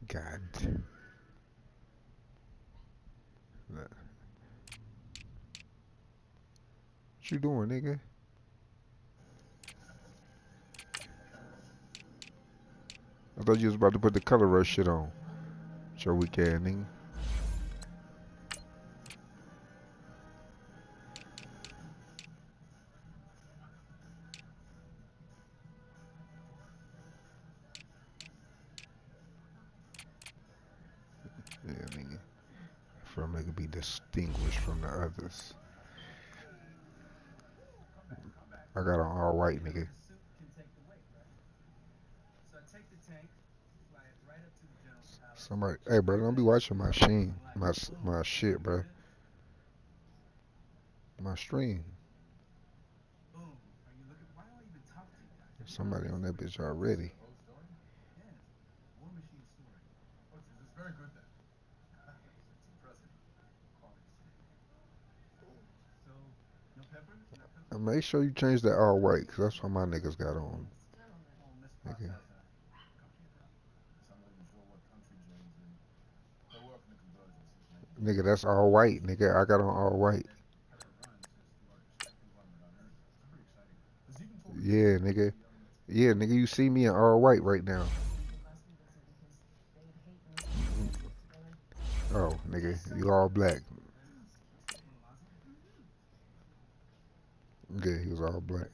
God. What you doing, nigga? I thought you was about to put the color rush shit on. Your weak ass nigga. Yeah, nigga. For a nigga be distinguished from the others. I got on all white, nigga. Somebody, hey, bro, don't be watching my my shit, bro. My stream. Somebody on that bitch already. And make sure you change that all white, cause that's what my niggas got on. Nigga. Nigga, that's all white, nigga. I got on all white. Yeah, nigga. Yeah, nigga, you see me in all white right now. Oh, nigga, you all black. Yeah, he was all black.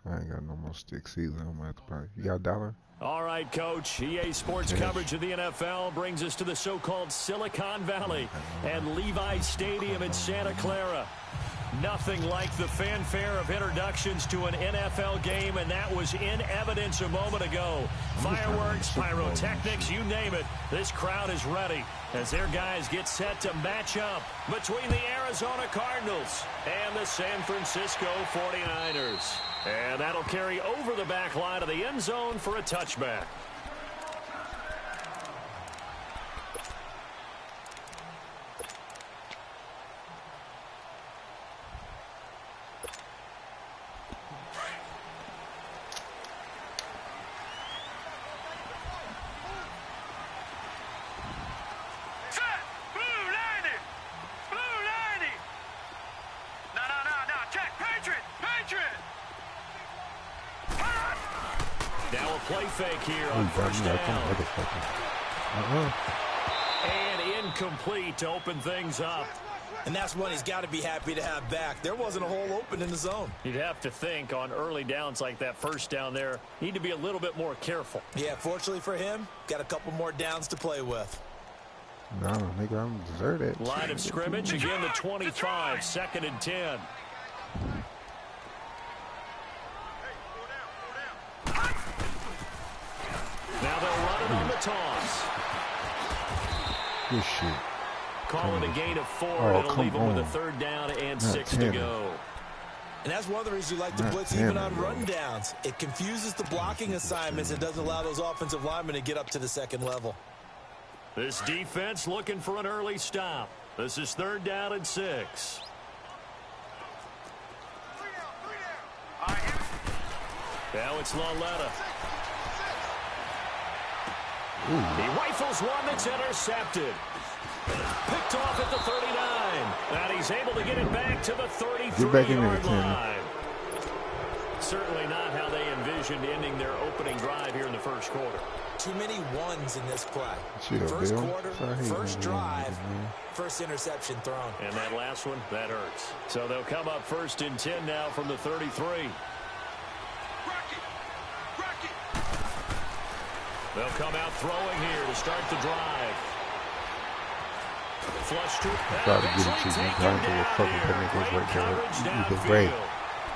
I ain't got no more sticks either. I'm gonna have to buy. You got a dollar? All right, Coach. EA Sports coverage of the NFL brings us to the so-called Silicon Valley and Levi's Stadium in Santa Clara. Nothing like the fanfare of introductions to an NFL game, and that was in evidence a moment ago. Fireworks, pyrotechnics, you name it. This crowd is ready as their guys get set to match up between the Arizona Cardinals and the San Francisco 49ers. And that'll carry over the back line of the end zone for a touchback. Now a play fake here on first down. And incomplete to open things up. And that's one he's got to be happy to have back. There wasn't a hole open in the zone. You'd have to think on early downs like that first down there, need to be a little bit more careful. Yeah, fortunately for him, got a couple more downs to play with. No, nigga, I don't deserve it. Line of scrimmage, again the 25, 2nd and 10. Now they'll run it on the toss. Good shit. Call it a gain of 4, and it'll leave them with a 3rd down and 6 to go. And that's one of the reasons you like to blitz even on run downs. It confuses the blocking assignments and doesn't allow those offensive linemen to get up to the second level. This defense looking for an early stop. This is 3rd down and 6. Now it's Laletta. He rifles one that's intercepted. Picked off at the 39. And he's able to get it back to the 33-yard line. Certainly not how they envisioned ending their opening drive here in the first quarter. Too many ones in this play. First quarter, first drive, first interception thrown. And that last one, that hurts. So they'll come up 1st and 10 now from the 33. They'll come out throwing here to start the drive. Flush to Try to get it to you. Trying to do a fucking penalty right there. You can break.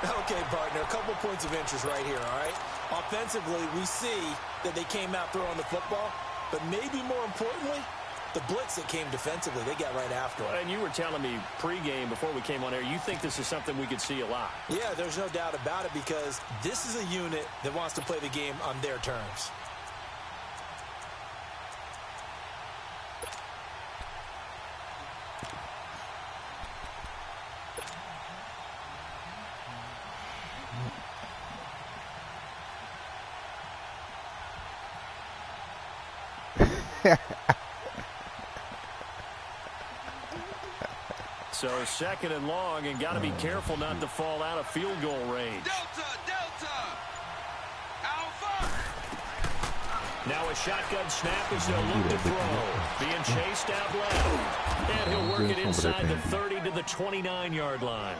Okay, partner, a couple points of interest right here, all right? Offensively, we see that they came out throwing the football, but maybe more importantly, the blitz that came defensively, they got right after it. And you were telling me pregame before we came on air, you think this is something we could see a lot. Yeah, there's no doubt about it because this is a unit that wants to play the game on their terms. So second and long, and got to be careful not to fall out of field goal range. Delta, Alpha. Now a shotgun snap as they'll look to throw. Being chased out left. And he'll work it inside the 30 to the 29-yard line.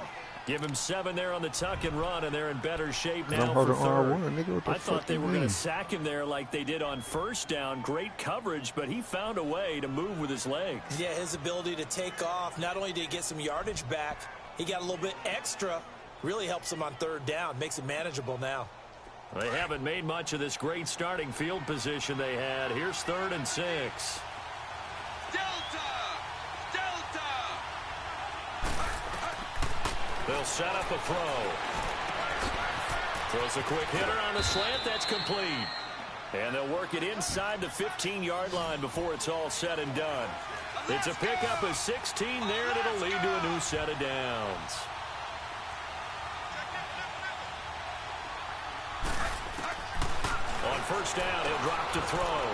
Give him 7 there on the tuck and run, and they're in better shape now for third. I thought they were going to sack him there like they did on first down. Great coverage, but he found a way to move with his legs. Yeah, his ability to take off, not only did he get some yardage back, he got a little bit extra. Really helps him on third down, makes it manageable now. They haven't made much of this great starting field position they had. Here's 3rd and 6. They'll set up a throw. Throws a quick hitter on the slant. That's complete. And they'll work it inside the 15-yard line before it's all said and done. It's a pickup of 16 there, and it'll lead to a new set of downs. On first down, he'll drop to throw.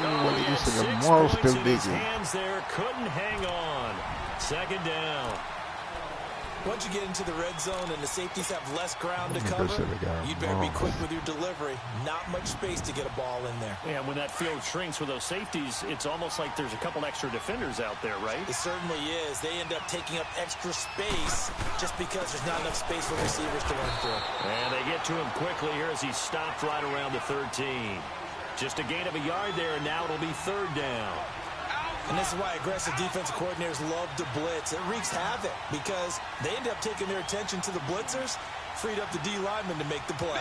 Well, He had 6 points in his hands there. Couldn't hang on. Second down. Once you get into the red zone and the safeties have less ground to cover, you'd better be quick with your delivery. Not much space to get a ball in there. Yeah, when that field shrinks with those safeties, it's almost like there's a couple extra defenders out there, right? It certainly is. They end up taking up extra space just because there's not enough space for receivers to run through. And they get to him quickly here as he stopped right around the 13. Just a gain of a yard there, and now it'll be 3rd down. And this is why aggressive defensive coordinators love to blitz. It wreaks havoc because they end up taking their attention to the blitzers, freed up the D lineman to make the play.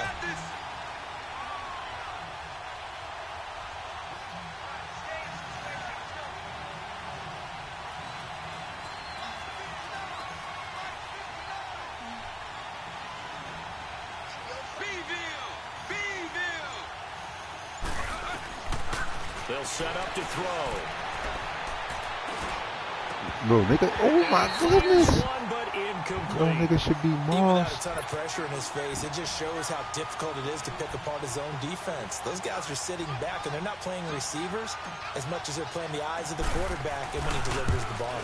They'll set up to throw. No, nigga. Oh, my goodness. One, but incomplete. No, nigga should be Even without Moss. a ton of pressure in his face, it just shows how difficult it is to pick apart his own defense. Those guys are sitting back, and they're not playing receivers as much as they're playing the eyes of the quarterback and when he delivers the ball.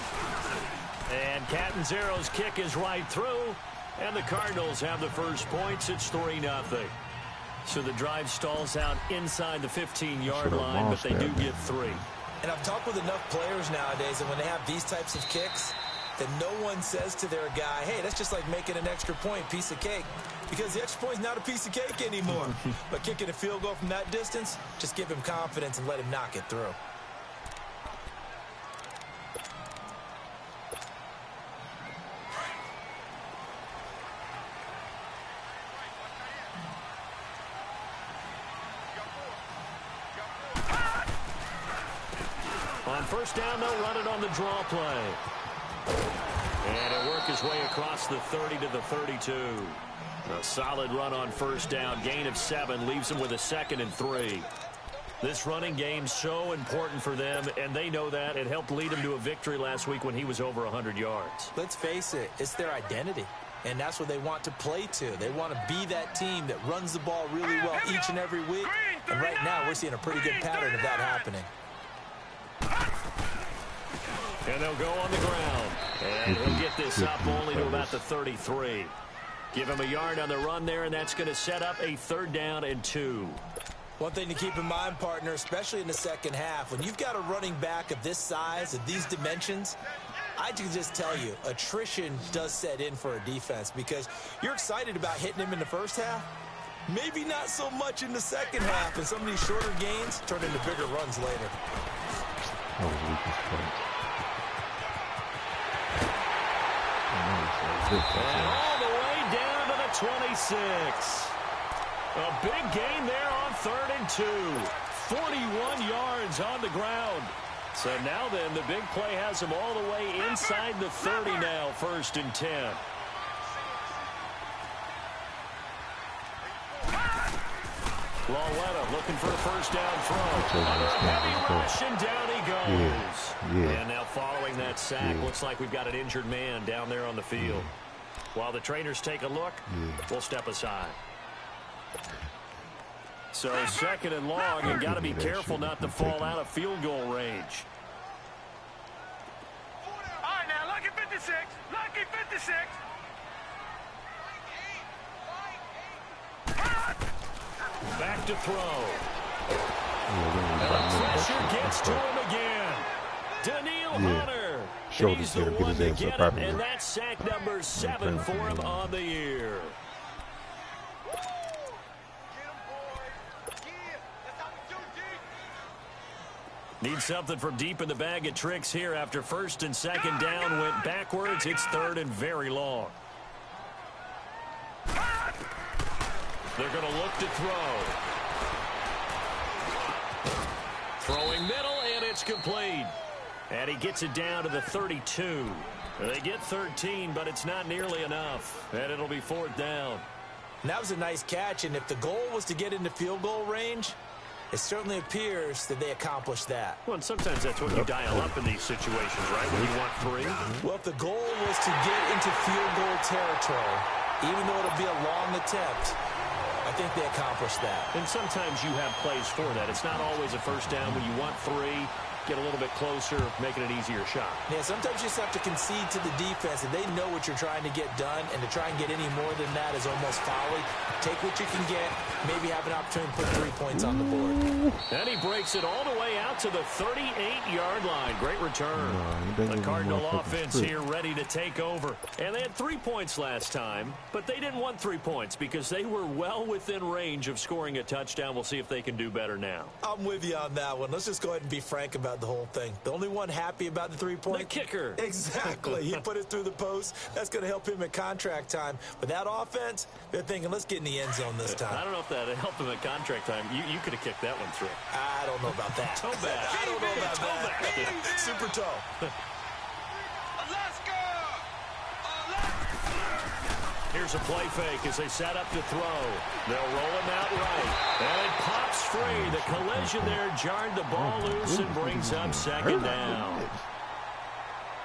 And Catanzaro's kick is right through, and the Cardinals have the first points. It's 3-0. So the drive stalls out inside the 15-yard line, but they do get 3. And I've talked with enough players nowadays that when they have these types of kicks, that no one says to their guy, hey, that's just like making an extra point, piece of cake. Because the extra point is not a piece of cake anymore. But kicking a field goal from that distance, just give him confidence and let him knock it through. On first down, they'll run it on the draw play. And he'll work his way across the 30 to the 32. A solid run on first down. Gain of 7 leaves him with a 2nd and 3. This running game's so important for them, and they know that. It helped lead him to a victory last week when he was over 100 yards. Let's face it, it's their identity. And that's what they want to play to. They want to be that team that runs the ball really well each and every week. And right now, we're seeing a pretty good pattern of that happening. And they'll go on the ground. And he'll get this up only to about the 33. Give him a yard on the run there, and that's going to set up a 3rd down and 2. One thing to keep in mind, partner, especially in the second half, when you've got a running back of this size, of these dimensions, I can just tell you, attrition does set in for a defense because you're excited about hitting him in the first half, Maybe not so much in the second half, and some of these shorter gains turn into bigger runs later. That was weak as fuck. And all the way down to the 26. A big gain there on 3rd and 2. 41 yards on the ground. So now then, the big play has him all the way inside the 30 now, 1st and 10. Lawetta looking for a first down throw. Under a heavy rush, and down he goes. And now following that sack, looks like we've got an injured man down there on the field. While the trainers take a look, we'll step aside. So 2nd and long, you got to be careful not to fall out of field goal range. All right, now, lucky 56. Lucky 56. Back to throw. And the pressure gets to him again. Daniil Hunter. He's the one to get him, and that's sack number 7 for him on the year. Need something from deep in the bag of tricks here after 1st and 2nd down went backwards. It's 3rd and very long. They're going to look to throw. Throwing middle, and it's complete. And he gets it down to the 32. They get 13, but it's not nearly enough. And it'll be 4th down. And that was a nice catch, and if the goal was to get into field goal range, it certainly appears that they accomplished that. Well, and sometimes that's what you dial up in these situations, right? When you want 3. Well, if the goal was to get into field goal territory, even though it'll be a long attempt, I think they accomplished that. And sometimes you have plays for that. It's not always a first down when you want 3. Get a little bit closer, making it easier shot. Yeah, sometimes you just have to concede to the defense, and they know what you're trying to get done, and to try and get any more than that is almost folly. Take what you can get, maybe have an opportunity to put 3 points on the board. And he breaks it all the way out to the 38-yard line. Great return. The Cardinal offense here ready to take over. And they had 3 points last time, but they didn't want 3 points because they were well within range of scoring a touchdown. We'll see if they can do better now. I'm with you on that one. Let's just go ahead and be frank about the whole thing. The only one happy about the 3-point? The kicker. Exactly. He put it through the post. That's going to help him at contract time. But that offense, they're thinking, let's get in the end zone this time. I don't know if that helped him at contract time. You could have kicked that one through. I don't know about that. Toe bag. I don't know about that. Super toe. Let's go. Here's a play fake as they set up to throw. They'll roll him out right. And it pops free. The collision there jarred the ball loose and brings up 2nd down.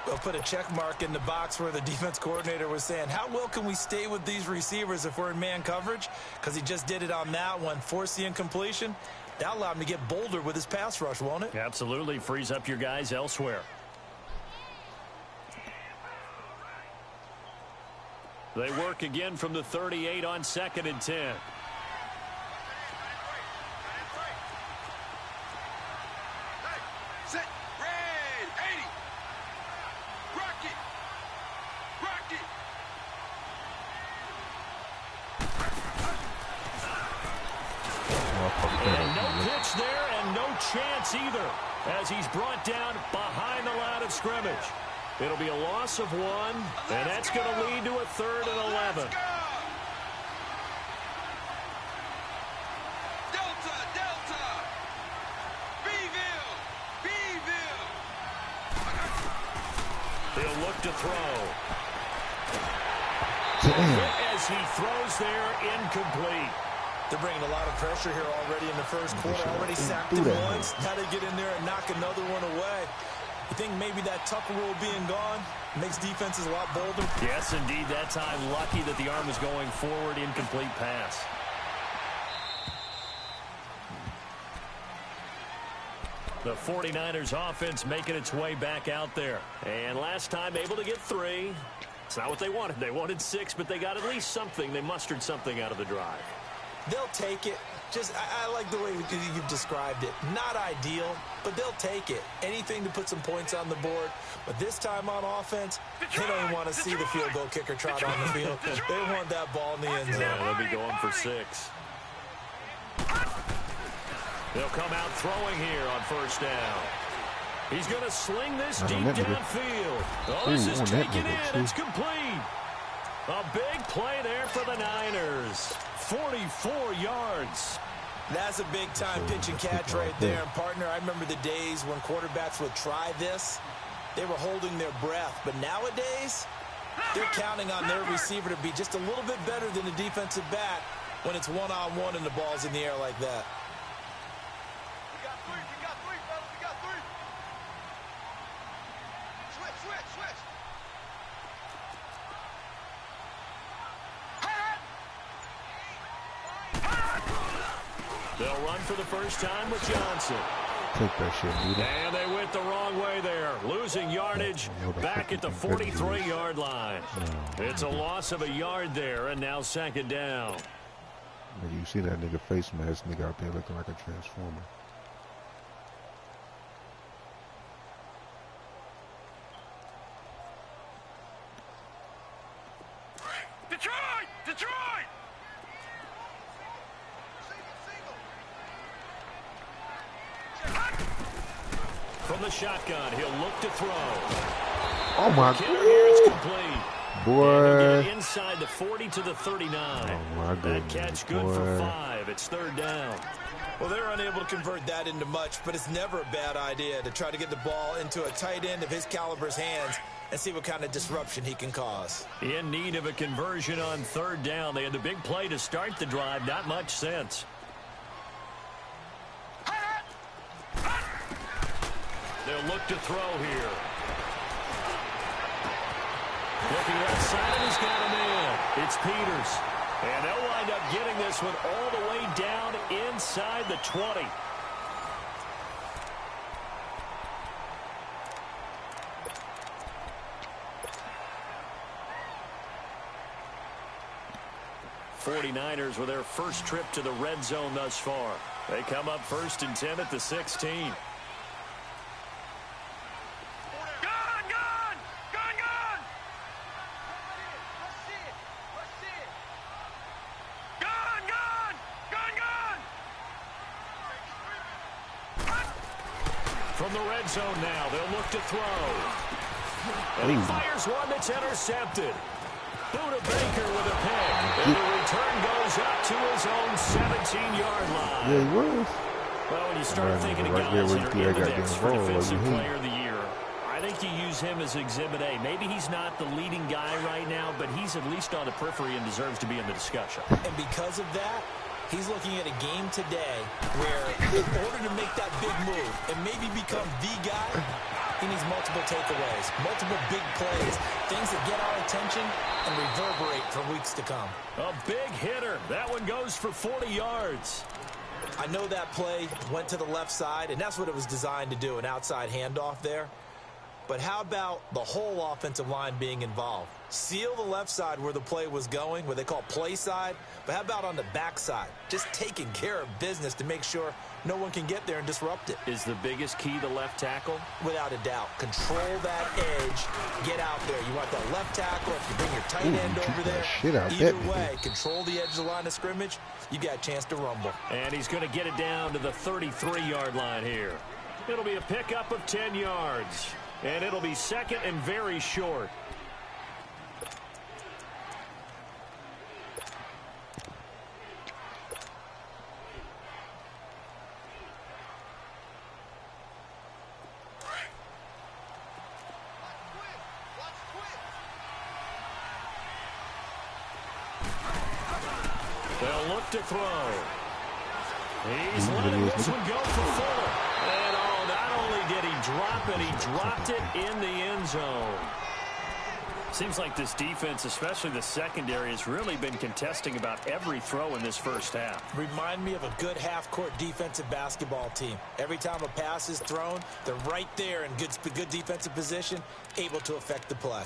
They'll put a check mark in the box where the defense coordinator was saying, how well can we stay with these receivers if we're in man coverage? Because he just did it on that one. Force the incompletion. That'll allow him to get bolder with his pass rush, won't it? Absolutely. Frees up your guys elsewhere. They work again from the 38 on 2nd and 10. Set. Red. 80. Rock it. Rock it. And no pitch there and no chance either as he's brought down behind the line of scrimmage. It'll be a loss of 1, and that's going to lead to a 3rd and 11. Delta, Delta. Beeville. Beeville. He'll look to throw. As he throws there, incomplete. They're bringing a lot of pressure here already in the first quarter. Already sacked him once. Now they get in there and knock another one away. You think maybe that Tucker rule being gone makes defenses a lot bolder? Yes, indeed. That time, lucky that the arm is going forward. Incomplete pass. The 49ers offense making its way back out there. And last time, able to get 3. It's not what they wanted. They wanted 6, but they got at least something. They mustered something out of the drive. They'll take it. Just, I like the way you've described it. Not ideal, but they'll take it. Anything to put some points on the board. But this time on offense, they don't even want to see the field goal kicker trot on the field. They want that ball in the end zone. Yeah, they'll be going for 6. They'll come out throwing here on first down. He's going to sling this deep downfield. Oh, this is taken in. It's complete. A big play there for the Niners. 44 yards. That's a big-time pitch and catch right there. And, partner, I remember the days when quarterbacks would try this. They were holding their breath. But nowadays, they're counting on their receiver to be just a little bit better than the defensive back when it's one-on-one and the ball's in the air like that. We got three, fellas. We got three. Switch. They'll run for the first time with Johnson. Take that shit, Nita. And they went the wrong way there, losing yardage back at the 43-yard line. It's a loss of a yard there, and now second down. Nigga, you see that nigga face mask nigga out there looking like a transformer. Detroit! From the shotgun, he'll look to throw. Oh my Here it's complete. God. Boy. Get inside the 40 to the 39. Oh my God. That catch good for 5. It's third down. Well, they're unable to convert that into much, but it's never a bad idea to try to get the ball into a tight end of his caliber's hands and see what kind of disruption he can cause. In need of a conversion on third down. They had the big play to start the drive. Not much sense. They'll look to throw here. Looking right side, and he's got him in. It's Peters. And they'll wind up getting this one all the way down inside the 20. '49ers with their first trip to the red zone thus far. They come up first and 10 at the 16. From the red zone now, they'll look to throw. And he fires one that's intercepted. Buda Baker with a pick. And the return goes up to his own 17-yard line. Yeah, he was. Well, when you start thinking of guys that are in the mix for Defensive Player of the Year, I think you use him as Exhibit A. Maybe he's not the leading guy right now, but he's at least on the periphery and deserves to be in the discussion. And because of that, he's looking at a game today where in order to make that big move and maybe become the guy, he needs multiple takeaways, multiple big plays, things that get our attention and reverberate for weeks to come. A big hitter. That one goes for 40 yards. I know that play went to the left side, and that's what it was designed to do, an outside handoff there. But how about the whole offensive line being involved? Seal the left side where the play was going, where they call play side. But how about on the back side? Just taking care of business to make sure no one can get there and disrupt it. Is the biggest key the left tackle? Without a doubt. Control that edge. Get out there. You want that left tackle. If you bring your tight end over there, either way, control the edge of the line of scrimmage, you got a chance to rumble. And he's going to get it down to the 33-yard line here. It'll be a pickup of 10 yards. And it'll be second and very short. They'll look to throw. He's letting this one go for Fuller. And not only did he drop it, he dropped it in the end zone. Seems like this defense, especially the secondary, has really been contesting about every throw in this first half. Remind me of a good half-court defensive basketball team. Every time a pass is thrown, they're right there in good defensive position, able to affect the play.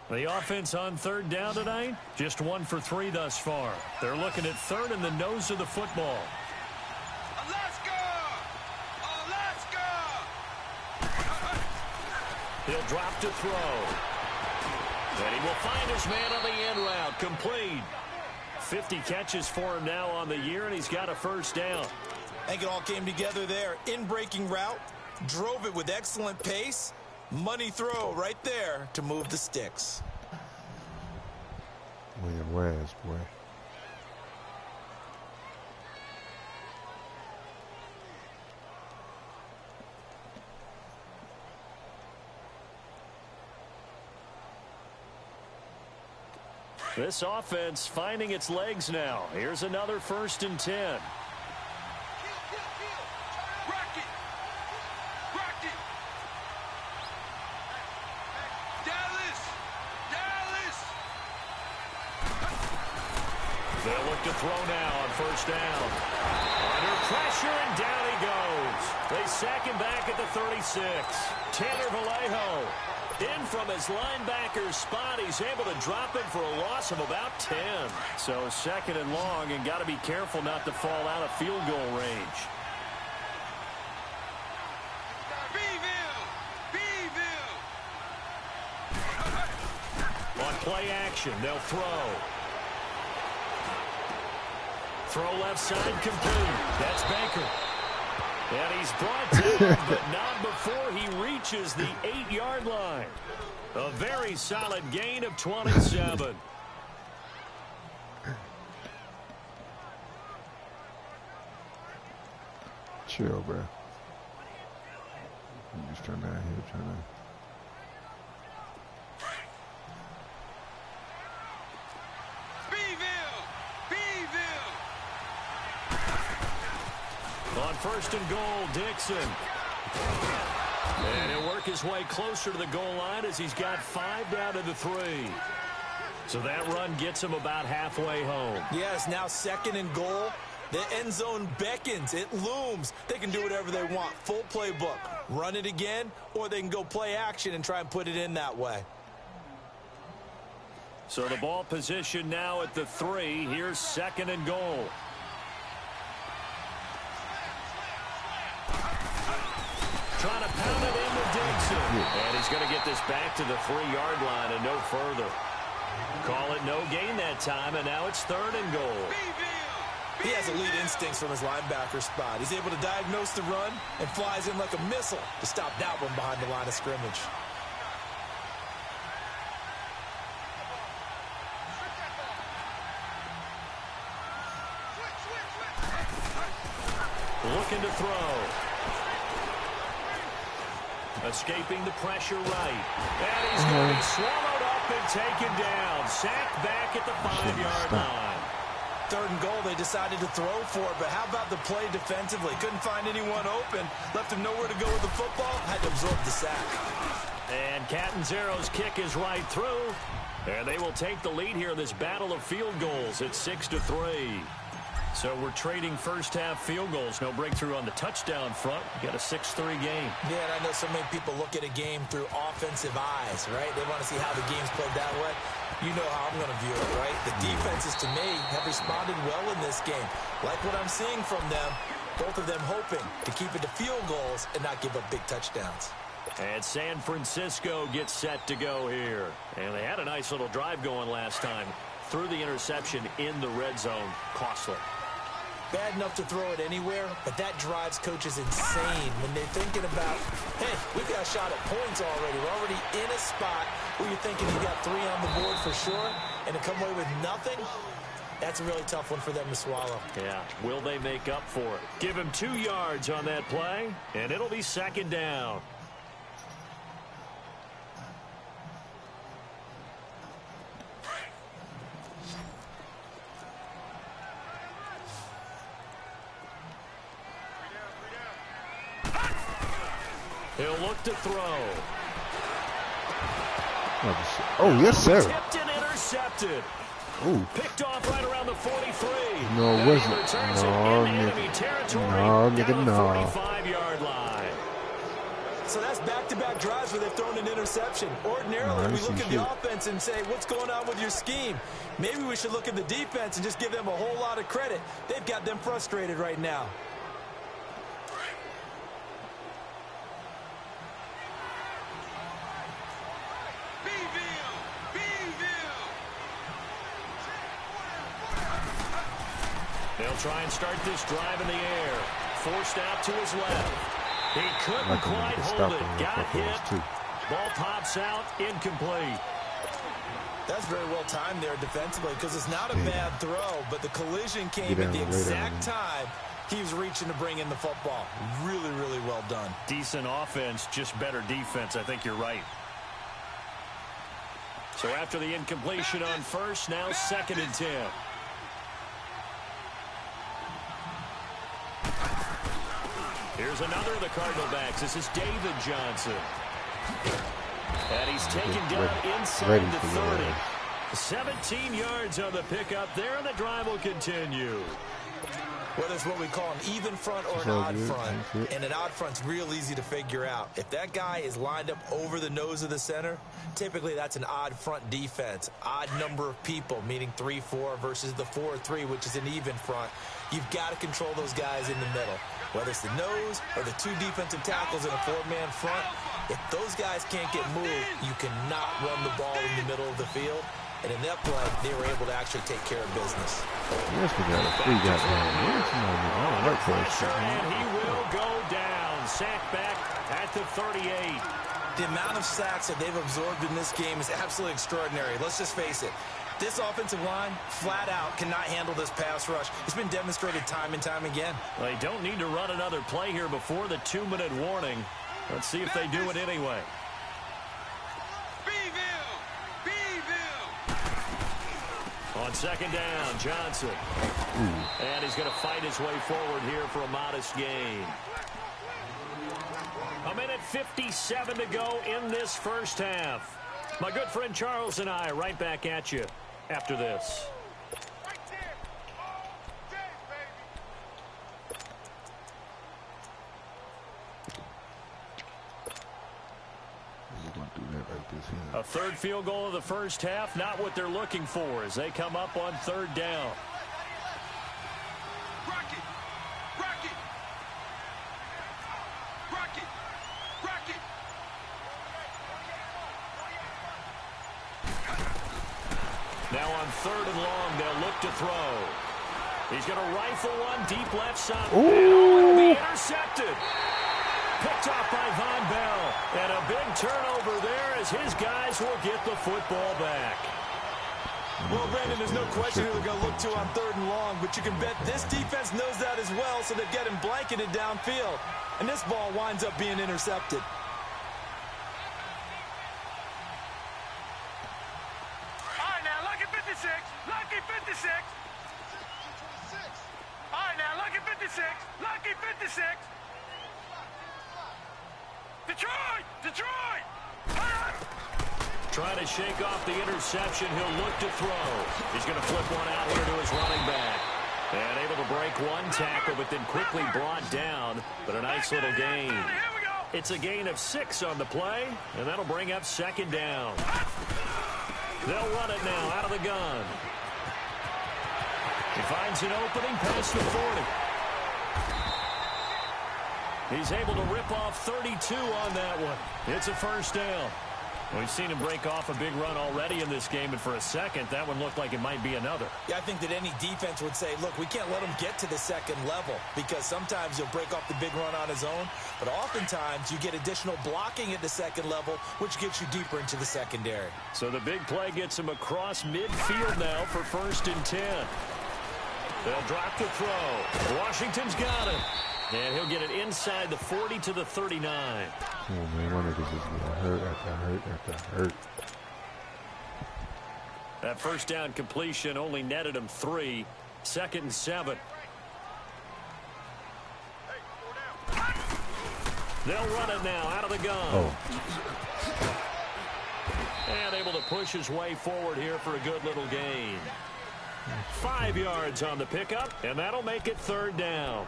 The offense on third down tonight, just 1 for 3 thus far. They're looking at third and the nose of the football. He'll drop to throw. And he will find his man on the end route. Complete. 50 catches for him now on the year, and he's got a first down. I think it all came together there. In-breaking route, drove it with excellent pace. Money throw right there to move the sticks. William West, boy. This offense finding its legs now. Here's another 1st and 10. Kill. Rock it. Dallas. They'll look to throw now on 1st down. Under pressure, and down he goes. They sack him back at the 36. Tanner Vallejo in from his linebacker spot. He's able to drop it for a loss of about 10. So 2nd and long, and got to be careful not to fall out of field goal range. On play action, they'll throw. Throw left side complete. That's Baker. And he's brought down, but not before he reaches the 8-yard line. A very solid gain of 27. Chill, bro. I'm just trying to On 1st and goal, Dixon. And he'll work his way closer to the goal line as he's got 5 down to the 3. So that run gets him about halfway home. Yes, now 2nd and goal. The end zone beckons. It looms. They can do whatever they want. Full playbook. Run it again, or they can go play action and try and put it in that way. So the ball position now at the 3. Here's 2nd and goal. Trying to pound it into Dixon. And he's going to get this back to the 3-yard line and no further. Call it no gain that time, and now it's 3rd and goal. He has elite instincts from his linebacker spot. He's able to diagnose the run and flies in like a missile to stop that one behind the line of scrimmage. Looking to throw. Escaping the pressure right. And he's going to be swallowed up and taken down. Sacked back at the 5-yard line. 3rd and goal, they decided to throw for it, but how about the play defensively? Couldn't find anyone open. Left him nowhere to go with the football. Had to absorb the sack. And Catanzaro's kick is right through. And they will take the lead here in this battle of field goals at 6-3. So we're trading first-half field goals. No breakthrough on the touchdown front. We got a 6-3 game. Yeah, and I know so many people look at a game through offensive eyes, right? They want to see how the game's played that way. You know how I'm going to view it, right? The defenses, to me, have responded well in this game. Like what I'm seeing from them, both of them hoping to keep it to field goals and not give up big touchdowns. And San Francisco gets set to go here. And they had a nice little drive going last time. Threw the interception in the red zone. Costly. Bad enough to throw it anywhere, but that drives coaches insane when they're thinking about, hey, we've got a shot at points already. We're already in a spot where you're thinking you got 3 on the board for sure, and to come away with nothing, that's a really tough one for them to swallow. Yeah, will they make up for it? Give him 2 yards on that play, and it'll be 2nd down. He'll look to throw. Oh, yes, sir. Tipped and intercepted. Ooh. Picked off right around the 43. No, it wasn't. No, nigga, no. 45-yard line. So that's back-to-back drives where they've thrown an interception. Ordinarily, we look at the offense and say, what's going on with your scheme? Maybe we should look at the defense and just give them a whole lot of credit. They've got them frustrated right now. They'll try and start this drive in the air. Forced out to his left. He couldn't quite hold it. Got hit. Ball pops out. Incomplete. That's very well timed there defensively because it's not a bad throw, but the collision came at the exact time he was reaching to bring in the football. Really, really well done. Decent offense, just better defense. I think you're right. So after the incompletion on first, now 2nd and 10. Here's another of the Cardinal backs. This is David Johnson. And he's taken down inside the 30. 17 yards on the pickup there, and the drive will continue. Whether it's what we call an even front or an odd front, and an odd front's real easy to figure out. If that guy is lined up over the nose of the center, typically that's an odd front defense. Odd number of people, meaning 3-4 versus the 4-3, which is an even front. You've got to control those guys in the middle. Whether it's the nose or the 2 defensive tackles in a 4-man front, if those guys can't get moved, you cannot run the ball in the middle of the field. And in that play, they were able to actually take care of business. Yes, we got a free guy. And he will go down. Sack back at the 38. The amount of sacks that they've absorbed in this game is absolutely extraordinary. Let's just face it. This offensive line, flat out, cannot handle this pass rush. It's been demonstrated time and time again. Well, they don't need to run another play here before the 2-minute warning. Let's see if they do it anyway. On 2nd down, Johnson. And he's going to fight his way forward here for a modest gain. 1:57 to go in this first half. My good friend Charles and I right back at you after this. A 3rd field goal of the first half, not what they're looking for as they come up on 3rd down. Now on 3rd and long, they'll look to throw. He's going to rifle one deep left side. It'll be intercepted. Picked off by Von Bell. And a big turnover there as his guys will get the football back. Well, Brandon, there's no question who they're going to look to on 3rd and long, but you can bet this defense knows that as well, so they've got him blanketed downfield. And this ball winds up being intercepted. All right, now, lucky 56. Lucky 56. All right, now, lucky 56. Lucky 56. Detroit! Detroit! Trying to shake off the interception. He'll look to throw. He's going to flip one out here to his running back. And able to break one tackle, but then quickly brought down. But a nice little gain. It's a gain of 6 on the play, and that'll bring up 2nd down. They'll run it now out of the gun. He finds an opening past the 40. He's able to rip off 32 on that one. It's a 1st down. We've seen him break off a big run already in this game, and for a second, that one looked like it might be another. Yeah, I think that any defense would say, look, we can't let him get to the 2nd level because sometimes he'll break off the big run on his own, but oftentimes you get additional blocking at the 2nd level, which gets you deeper into the secondary. So the big play gets him across midfield now for 1st and 10. They'll drop the throw. Washington's got it. And he'll get it inside the 40 to the 39. Oh, man, my niggas is getting hurt after hurt. That 1st down completion only netted him 3. 2nd and 7. They'll run it now out of the gun. And able to push his way forward here for a good little gain. 5 yards on the pickup, and that'll make it 3rd down.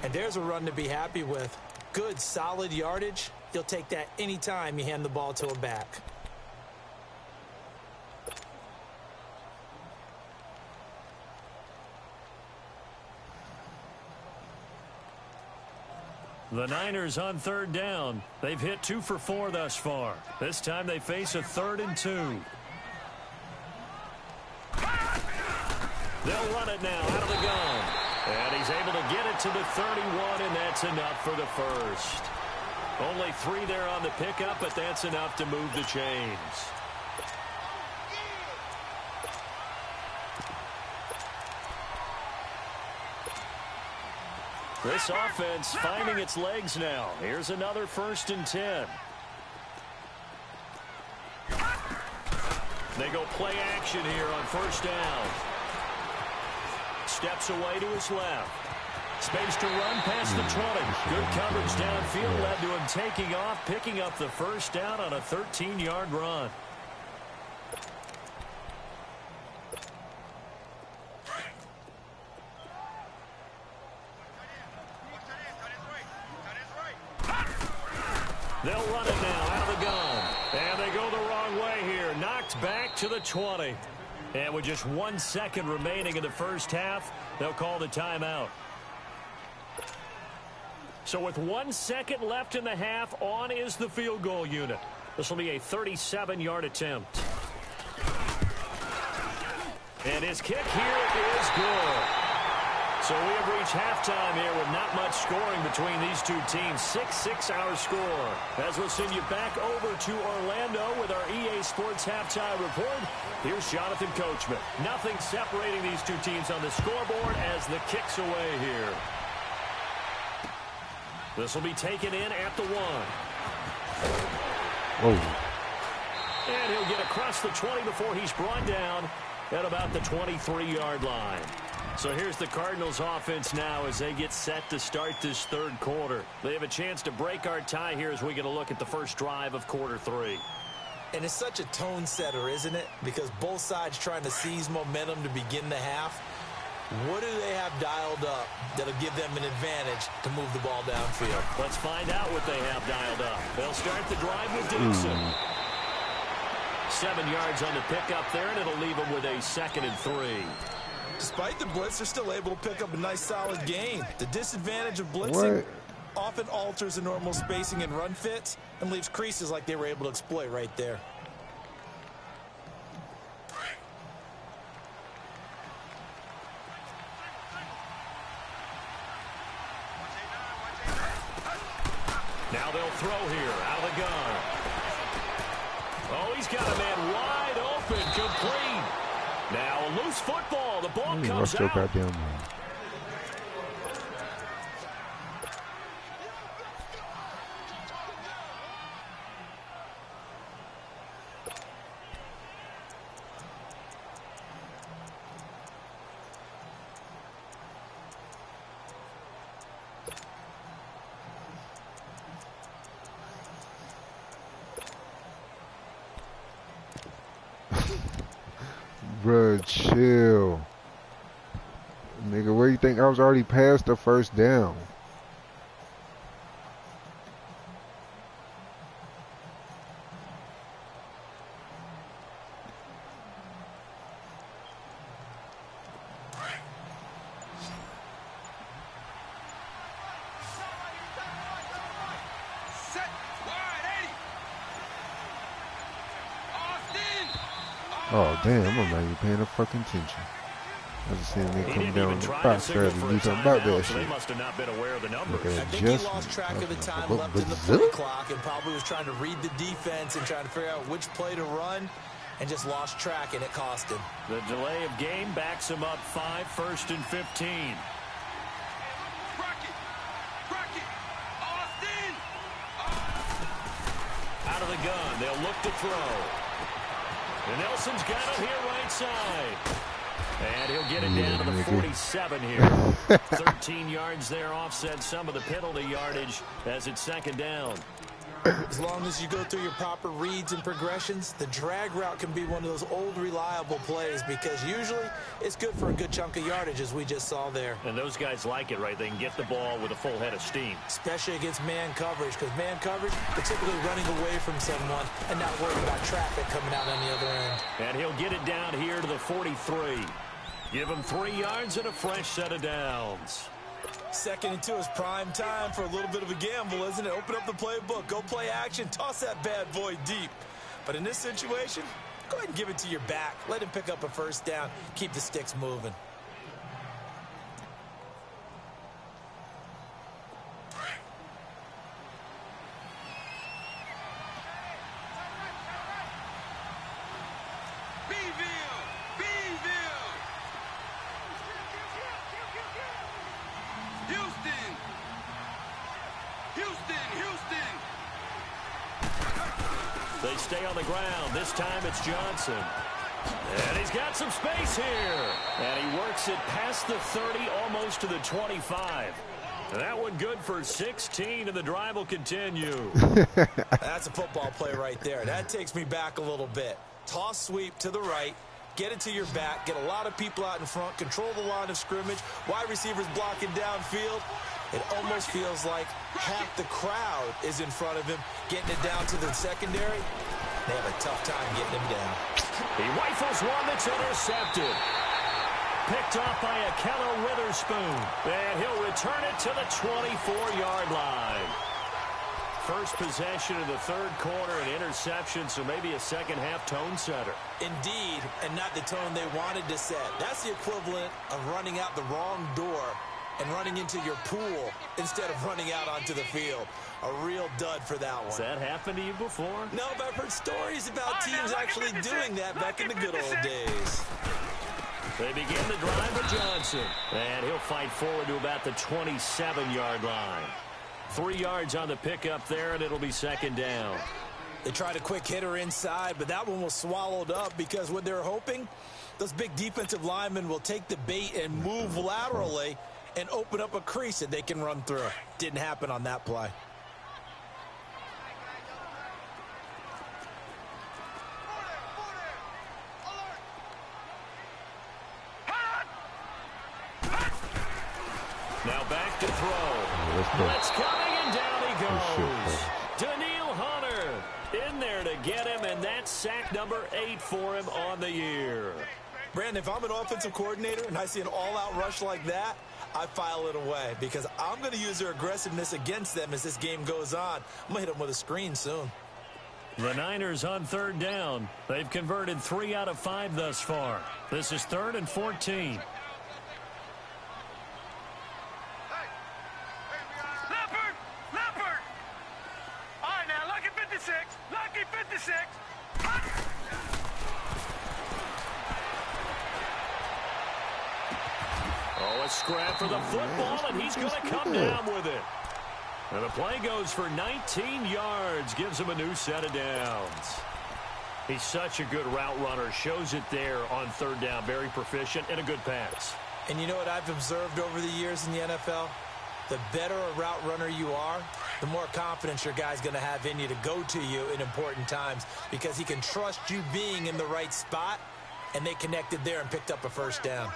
And there's a run to be happy with. Good, solid yardage. You'll take that anytime you hand the ball to a back. The Niners on 3rd down. They've hit 2 for 4 thus far. This time they face a 3rd and 2. They'll run it now out of the gun. And he's able to get it to the 31, and that's enough for the first. Only 3 there on the pickup, but that's enough to move the chains. This offense finding its legs now. Here's another 1st and 10. They go play action here on 1st down. Steps away to his left. Space to run past the 20. Good coverage downfield led to him taking off, picking up the 1st down on a 13-yard run. They'll run it now out of the gun. And they go the wrong way here. Knocked back to the 20. And with just 1 second remaining in the first half, they'll call the timeout. So with 1 second left in the half, on is the field goal unit. This will be a 37-yard attempt. And his kick here is good. So we have reached halftime here with not much scoring between these two teams. 6-6 our score. As we'll send you back over to Orlando with our EA Sports Halftime Report. Here's Jonathan Coachman. Nothing separating these two teams on the scoreboard as the kick's away here. This will be taken in at the 1. Oh. And he'll get across the 20 before he's brought down at about the 23-yard line. So here's the Cardinals offense now as they get set to start this 3rd quarter. They have a chance to break our tie here as we get a look at the first drive of quarter 3. And it's such a tone setter, isn't it? Because both sides trying to seize momentum to begin the half. What do they have dialed up that'll give them an advantage to move the ball downfield? Let's find out what they have dialed up. They'll start the drive with Dixon. 7 yards on the pickup there, and it'll leave them with a 2nd and 3. Despite the blitz, they're still able to pick up a nice, solid gain. The disadvantage of blitzing often alters the normal spacing and run fits and leaves creases like they were able to exploit right there. Now they'll throw here out of the gun. Oh, he's got a man wide open, complete. Now a loose football. The ball comes out. Goddamn Bruh, chill. Nigga, where you think I was already past the 1st down? Oh, damn, I'm not even paying no fucking attention. I just seen they come down the box trying to do something about that shit. They must have not been aware of the numbers. I think he lost track of the time left in the play clock and probably was trying to read the defense and trying to figure out which play to run and just lost track, and it cost him. The delay of game backs him up 5, 1st and 15. Out of the gun, they'll look to throw. And Nelson's got him here right side. And he'll get it down to the 47 here. 13 yards there, offset some of the penalty yardage as it's 2nd down. As long as you go through your proper reads and progressions, the drag route can be one of those old reliable plays because usually it's good for a good chunk of yardage, as we just saw there. And those guys like it, right? They can get the ball with a full head of steam. Especially against man coverage, because man coverage, they're typically running away from someone and not worried about traffic coming out on the other end. And he'll get it down here to the 43. Give him 3 yards and a fresh set of downs. 2nd and 2 is prime time for a little bit of a gamble, isn't it? Open up the playbook, go play action, toss that bad boy deep. But in this situation, go ahead and give it to your back. Let him pick up a 1st down, keep the sticks moving. stay on the ground. This time it's Johnson. And he's got some space here. And he works it past the 30, almost to the 25. That one good for 16, and the drive will continue. That's a football play right there. That takes me back a little bit. Toss sweep to the right. Get it to your back. Get a lot of people out in front. Control the line of scrimmage. Wide receivers blocking downfield. It almost feels like half the crowd is in front of him, getting it down to the secondary. They have a tough time getting him down. He rifles one that's intercepted. Picked off by Akello Witherspoon. And he'll return it to the 24-yard line. First possession of the third quarter, an interception, so maybe a second-half tone setter. Indeed, and not the tone they wanted to set. That's the equivalent of running out the wrong door and running into your pool instead of running out onto the field. A real dud for that one. Has that happened to you before? No, but I've heard stories about teams actually doing that back in the good old days. They begin the drive with Johnson. And he'll fight forward to about the 27-yard line. 3 yards on the pickup there, and it'll be second down. They tried a quick hitter inside, but that one was swallowed up because what they're hoping, those big defensive linemen will take the bait and move laterally and open up a crease that they can run through. Didn't happen on that play. Now back to throw. Blitz coming, and down he goes. Daniil Hunter in there to get him, and that's sack number 8 for him on the year. Brandon, if I'm an offensive coordinator and I see an all-out rush like that, I file it away because I'm going to use their aggressiveness against them as this game goes on. I'm going to hit them with a screen soon. The Niners on third down. They've converted 3 out of 5 thus far. This is 3rd and 14. Oh, a scrap for the football, and he's going to come down with it. And the play goes for 19 yards, gives him a new set of downs. He's such a good route runner, shows it there on third down, very proficient, and a good pass. And you know what I've observed over the years in the NFL? The better a route runner you are, the more confidence your guy's going to have in you to go to you in important times because he can trust you being in the right spot, and they connected there and picked up a first down.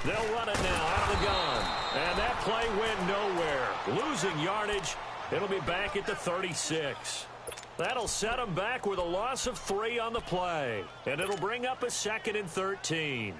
They'll run it now out of the gun. And that play went nowhere. Losing yardage. It'll be back at the 36. That'll set them back with a loss of 3 on the play. And it'll bring up a 2nd and 13.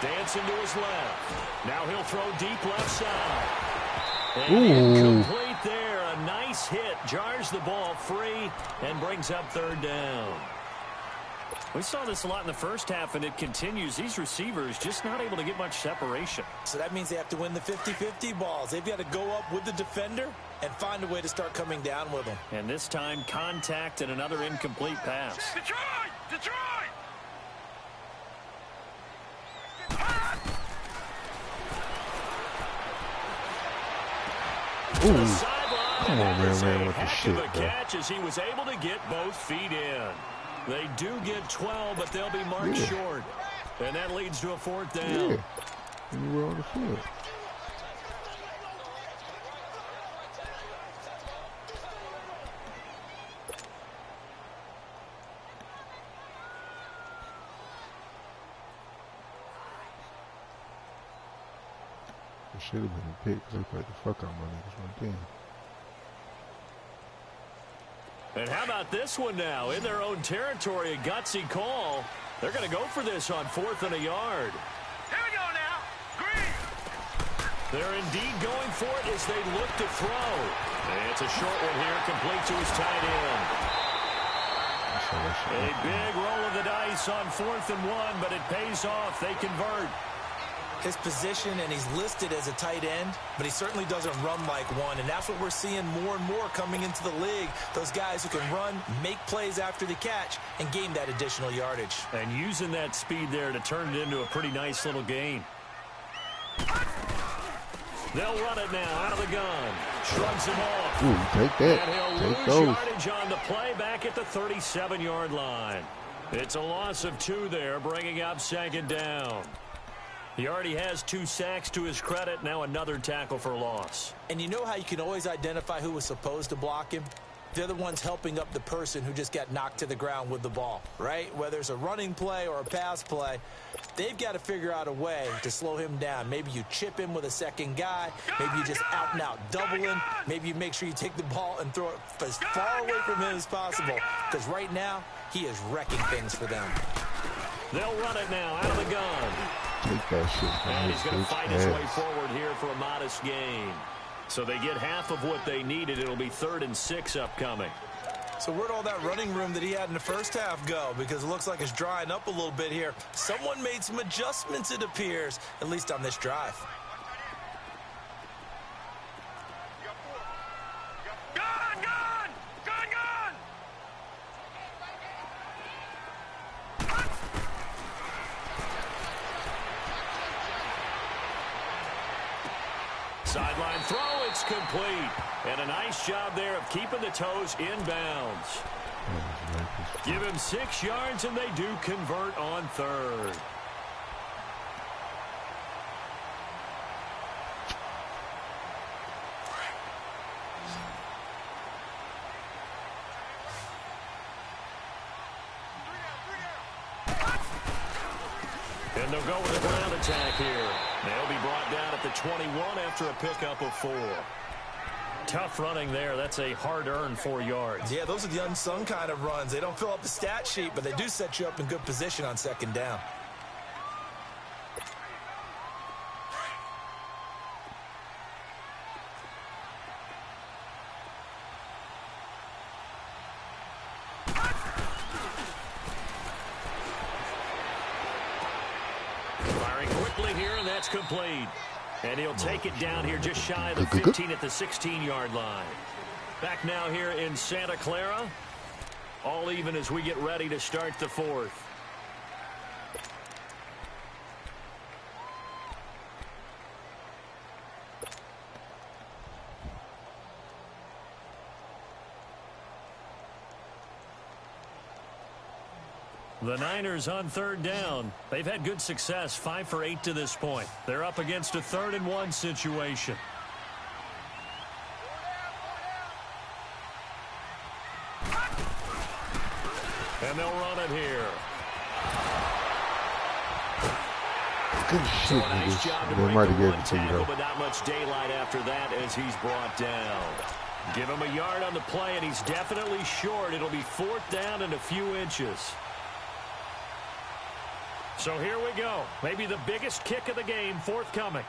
Dancing to his left. Now he'll throw deep left side. And incomplete there. A nice hit. Jars the ball free and brings up third down. We saw this a lot in the first half, and it continues. These receivers just not able to get much separation. So that means they have to win the 50-50 balls. They've got to go up with the defender and find a way to start coming down with them. And this time, contact and another incomplete pass. Detroit! Detroit! Ooh. Come on, man, with the shit, bro. Catch as he was able to get both feet in. They do get 12, but they'll be marked short. And that leads to a 4th down. Yeah. And you were on the field. It should have been a pick because they played the fuck out of my niggas right there. And how about this one now? In their own territory, a gutsy call. They're going to go for this on 4th and a yard. Here we go now. Green. They're indeed going for it as they look to throw. And it's a short one here, complete to his tight end. A big roll of the dice on 4th and 1, but it pays off. They convert. His position, and he's listed as a tight end, but he certainly doesn't run like one, and that's what we're seeing more and more coming into the league. Those guys who can run, make plays after the catch, and gain that additional yardage. And using that speed there to turn it into a pretty nice little gain. They'll run it now out of the gun. Shrugs him off. Ooh, take that. And he'll Take lose those. yardage on the play back at the 37-yard line. It's a loss of 2 there, bringing up 2nd down. He already has 2 sacks to his credit. Now another tackle for loss. And you know how you can always identify who was supposed to block him? They're the ones helping up the person who just got knocked to the ground with the ball, right? Whether it's a running play or a pass play, they've got to figure out a way to slow him down. Maybe you chip him with a second guy. Maybe you just out and out double him. Maybe you make sure you take the ball and throw it as far away from him as possible. Because right now, he is wrecking things for them. They'll run it now out of the gun. Take that shit. And he's going to fight his way forward here for a modest gain. So they get half of what they needed. It'll be 3rd and 6 upcoming. So where'd all that running room that he had in the first half go? Because it looks like it's drying up a little bit here. Someone made some adjustments, it appears, at least on this drive. Sideline throw, it's complete. And a nice job there of keeping the toes in bounds. Give him 6 yards, and they do convert on 3rd. And they'll go with a ground attack here. They'll be brought down at the 21 after a pickup of 4. Tough running there. That's a hard-earned 4 yards. Yeah, those are the unsung kind of runs. They don't fill up the stat sheet, but they do set you up in good position on 2nd down. Firing quickly here, and that's complete. And he'll take it down here just shy of the 15 at the 16-yard line. Back now here in Santa Clara. All even as we get ready to start the 4th. The Niners on 3rd down. They've had good success, 5 for 8 to this point. They're up against a 3rd and 1 situation. And they'll run it here. Good shit, Nice job to break the one tackle, but not much daylight after that as he's brought down. Give him a yard on the play, and he's definitely short. It'll be 4th down and a few inches. So here we go. Maybe the biggest kick of the game forthcoming.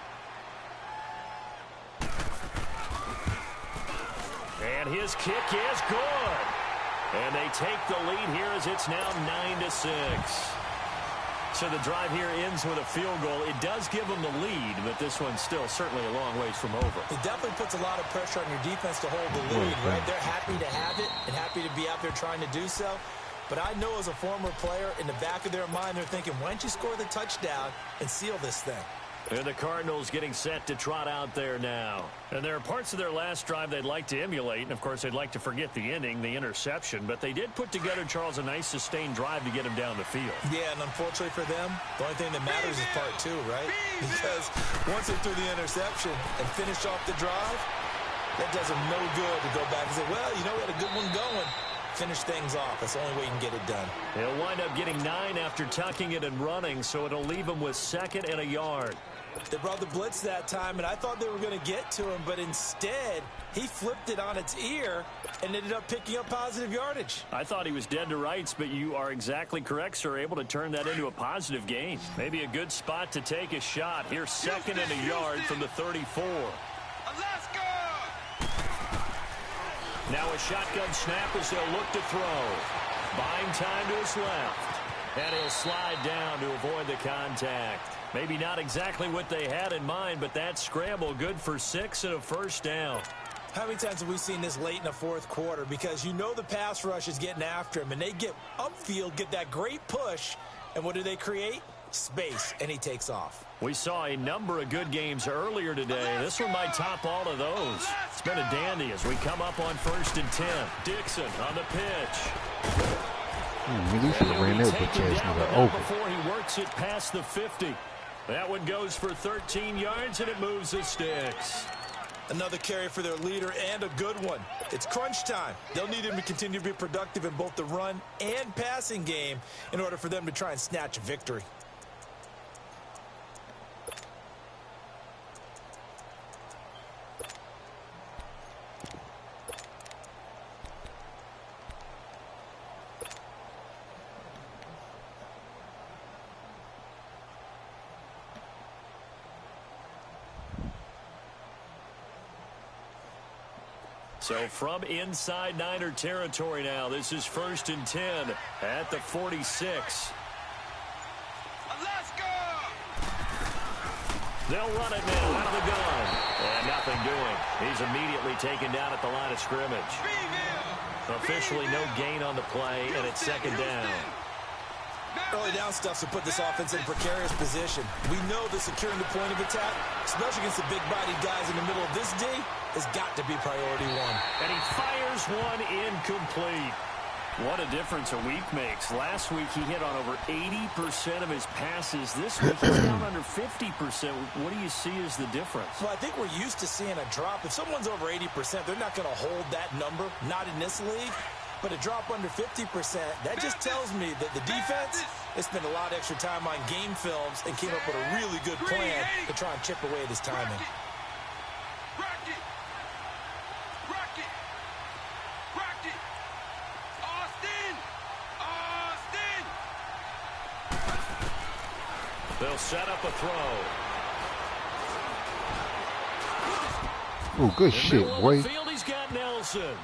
And his kick is good. And they take the lead here as it's now 9-6. So the drive here ends with a field goal. It does give them the lead, but this one's still certainly a long ways from over. It definitely puts a lot of pressure on your defense to hold the lead, right? They're happy to have it and happy to be out there trying to do so. But I know as a former player, in the back of their mind, they're thinking, why don't you score the touchdown and seal this thing? And the Cardinals getting set to trot out there now. And there are parts of their last drive they'd like to emulate. And, of course, they'd like to forget the ending, the interception. But they did put together, Charles, a nice sustained drive to get him down the field. Yeah, and unfortunately for them, the only thing that matters is part 2, right? Because once they threw the interception and finished off the drive, that does them no good to go back and say, well, you know, we had a good one going. Finish things off. That's the only way you can get it done. He'll wind up getting 9 after tucking it and running, so it'll leave him with 2nd and a yard. They brought the blitz that time, and I thought they were going to get to him, but instead, he flipped it on its ear and ended up picking up positive yardage. I thought he was dead to rights, but you are exactly correct, sir. Able to turn that into a positive gain. Maybe a good spot to take a shot. Here's 2nd and a yard from the 34. Let's go! Now a shotgun snap as they'll look to throw. Buying time to his left. And he'll slide down to avoid the contact. Maybe not exactly what they had in mind, but that scramble good for 6 and a first down. How many times have we seen this late in the fourth quarter? Because you know the pass rush is getting after him, and they get upfield, get that great push, and what do they create? Space, and he takes off. We saw a number of good games earlier today. This one might top all of those. It's been a dandy as we come up on 1st and 10. Dixon on the pitch. He should have ran that bitch ass nigga over. Before he works it past the 50. That one goes for 13 yards, and it moves the sticks. Another carry for their leader, and a good one. It's crunch time. They'll need him to continue to be productive in both the run and passing game in order for them to try and snatch a victory. So from inside Niner territory now, this is 1st and 10 at the 46. They'll run it now out of the gun. And nothing doing. He's immediately taken down at the line of scrimmage. Officially no gain on the play, and it's 2nd down. Early down stuff to put this offense in a precarious position. We know that securing the point of attack, especially against the big-bodied guys in the middle of this D, has got to be priority one. And he fires one incomplete. What a difference a week makes. Last week he hit on over 80% of his passes. This week he's down under 50%. What do you see as the difference? Well, I think we're used to seeing a drop. If someone's over 80%, they're not going to hold that number, not in this league. But a drop under 50%, that just tells me that the defense has spent a lot of extra time on game films and came up with a really good plan to try and chip away at his timing. They'll set up a throw. Oh, good shit, boy. Field, he's got Nelson.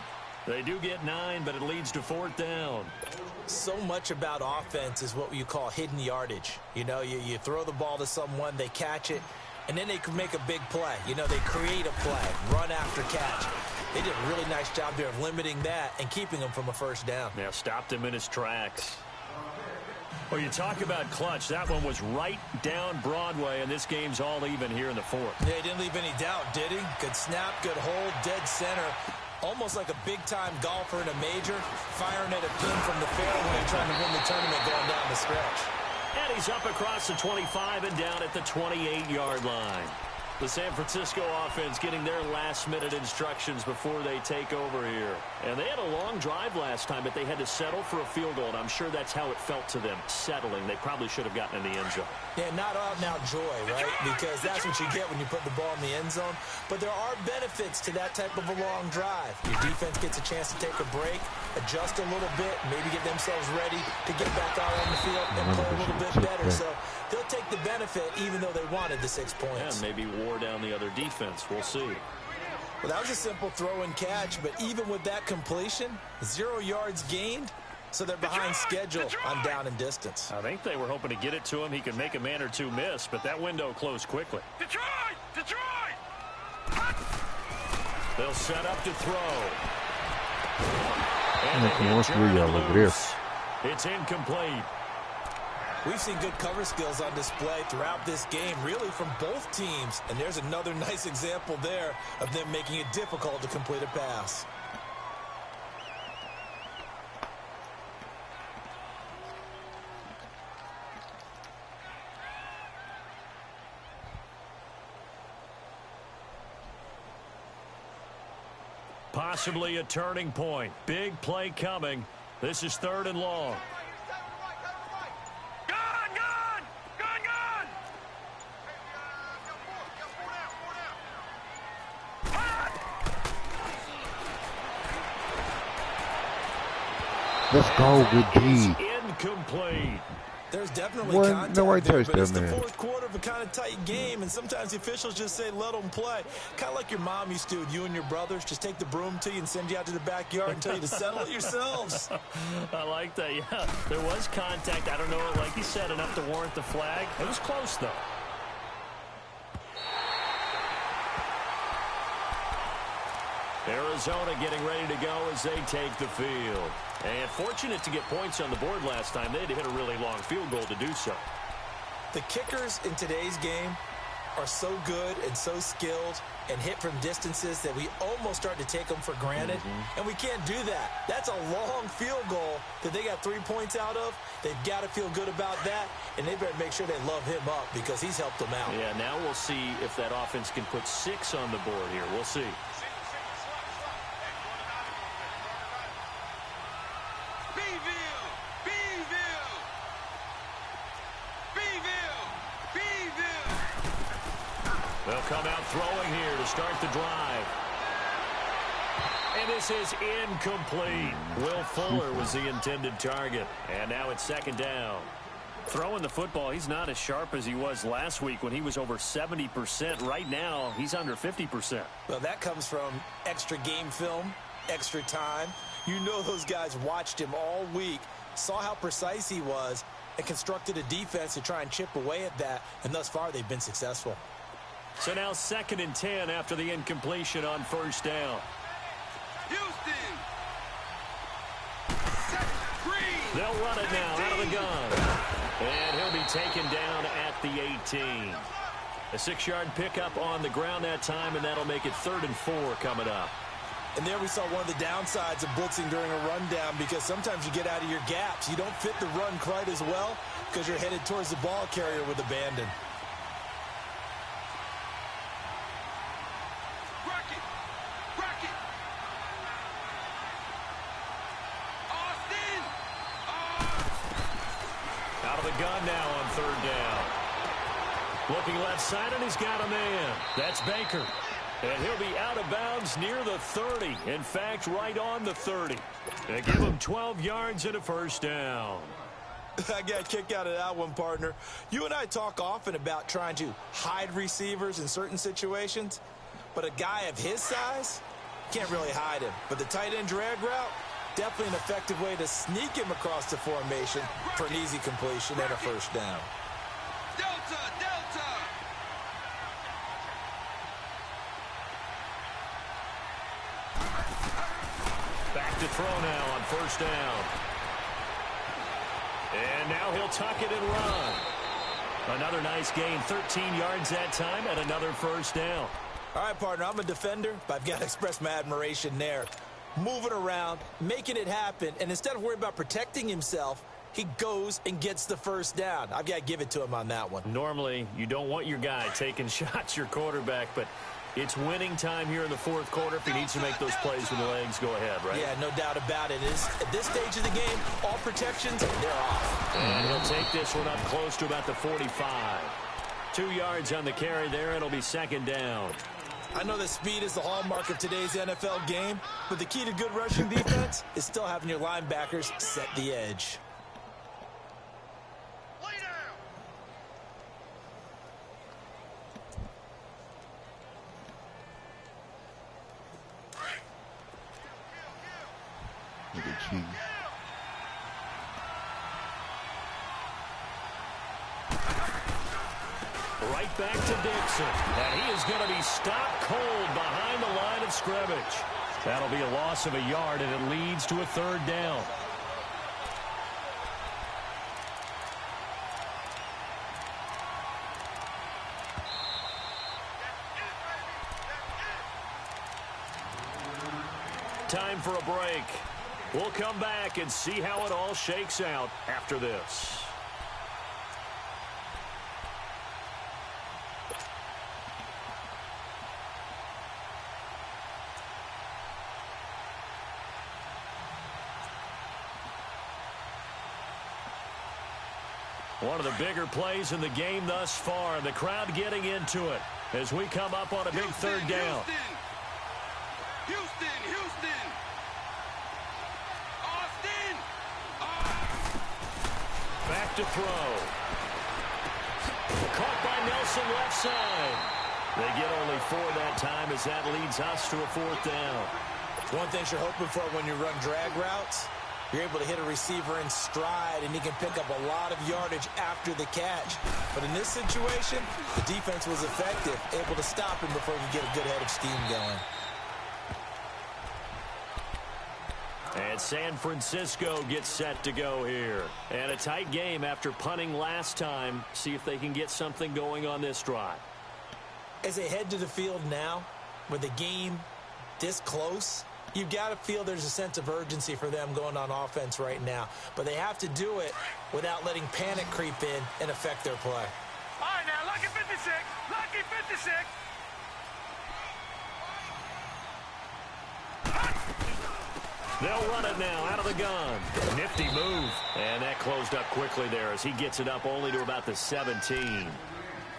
They do get 9, but it leads to 4th down. So much about offense is what you call hidden yardage. You know, you throw the ball to someone, they catch it, and then they can make a big play. You know, they create a play, run after catch. They did a really nice job there of limiting that and keeping him from a first down. Yeah, stopped him in his tracks. Well, you talk about clutch. That one was right down Broadway, and this game's all even here in the 4th. Yeah, he didn't leave any doubt, did he? Good snap, good hold, dead center. Almost like a big-time golfer in a major, firing at a pin from the fairway and trying to win the tournament going down the stretch. And he's up across the 25 and down at the 28-yard line. The San Francisco offense getting their last-minute instructions before they take over here. And they had a long drive last time, but they had to settle for a field goal, and I'm sure that's how it felt to them, settling. They probably should have gotten in the end zone. Yeah, not out-and-out joy, right? Because that's what you get when you put the ball in the end zone. But there are benefits to that type of a long drive. Your defense gets a chance to take a break, adjust a little bit, maybe get themselves ready to get back out on the field and play a little bit better. So they'll take the benefit even though they wanted the 6 points. And maybe wore down the other defense. We'll see. Well, that was a simple throw and catch, but even with that completion, 0 yards gained, so they're behind schedule on down and distance. I think they were hoping to get it to him. He could make a man or two miss, but that window closed quickly. Detroit! They'll set up to throw. Over there. It's incomplete. We've seen good cover skills on display throughout this game, really from both teams. And there's another nice example there of them making it difficult to complete a pass. Possibly a turning point. Big play coming. This is 3rd and long. Let's go, good D. Incomplete. There's definitely contact nobody there, touched but it's that the man. fourth quarter of a kind of tight game, and sometimes the officials just say, let them play. Kind of like your mom used to, you and your brothers, just take the broom to you and send you out to the backyard and tell you to settle it yourselves. I like that, yeah. There was contact. I don't know, like you said, enough to warrant the flag. It was close, though. Arizona getting ready to go as they take the field. And fortunate to get points on the board last time. They had to hit a really long field goal to do so. The kickers in today's game are so good and so skilled and hit from distances that we almost start to take them for granted. And we can't do that. That's a long field goal that they got 3 points out of. They've got to feel good about that, and they better make sure they love him up because he's helped them out. Yeah, now we'll see if that offense can put 6 on the board here. We'll see. They'll come out throwing here to start the drive. And this is incomplete. Will Fuller was the intended target. And now it's second down. Throwing the football, he's not as sharp as he was last week when he was over 70%. Right now, he's under 50%. Well, that comes from extra game film, extra time. You know those guys watched him all week, saw how precise he was, and constructed a defense to try and chip away at that. And thus far, they've been successful. So now 2nd and 10 after the incompletion on first down. Houston. They'll run it now out of the gun. And he'll be taken down at the 18. A 6-yard pickup on the ground that time, and that'll make it 3rd and 4 coming up. And there we saw one of the downsides of blitzing during a rundown because sometimes you get out of your gaps. You don't fit the run quite as well because you're headed towards the ball carrier with abandon. Gun now on 3rd down. Looking left side, and he's got a man. That's Baker. And he'll be out of bounds near the 30. In fact, right on the 30. They give him 12 yards and a first down. I got a kick out of that one, partner. You and I talk often about trying to hide receivers in certain situations, but a guy of his size can't really hide him. But the tight end drag route, definitely an effective way to sneak him across the formation for an easy completion and a first down. Delta. Back to throw now on first down. And now he'll tuck it and run. Another nice gain, 13 yards that time, and another first down. All right, partner, I'm a defender, but I've got to express my admiration there. Moving around, making it happen, and instead of worrying about protecting himself, he goes and gets the first down. I've got to give it to him on that one. Normally, you don't want your guy taking shots, your quarterback, but it's winning time here in the 4th quarter. If he needs to make those plays with the legs, go ahead, right? Yeah, no doubt about it. At this stage of the game, all protections, they're off. And he'll take this one up close to about the 45. 2 yards on the carry there. It'll be second down. I know that speed is the hallmark of today's NFL game, but the key to good rushing defense is still having your linebackers set the edge. Lay down. Look at cheating. Right back to Dixon. And he is going to be stopped cold behind the line of scrimmage. That'll be a loss of a yard, and it leads to a 3rd down. Time for a break. We'll come back and see how it all shakes out after this. One of the bigger plays in the game thus far. The crowd getting into it as we come up on a big 3rd down. Houston. Austin. Back to throw. Caught by Nelson left side. They get only 4 that time as that leads us to a 4th down. One thing you're hoping for when you run drag routes, you're able to hit a receiver in stride, and he can pick up a lot of yardage after the catch. But in this situation, the defense was effective, able to stop him before he could get a good head of steam going. And San Francisco gets set to go here. And a tight game after punting last time. See if they can get something going on this drive. As they head to the field now, with the game this close, you've got to feel there's a sense of urgency for them going on offense right now. But they have to do it without letting panic creep in and affect their play. All right, now, lucky 56. Lucky 56. They'll run it now out of the gun. Nifty move. And that closed up quickly there as he gets it up only to about the 17.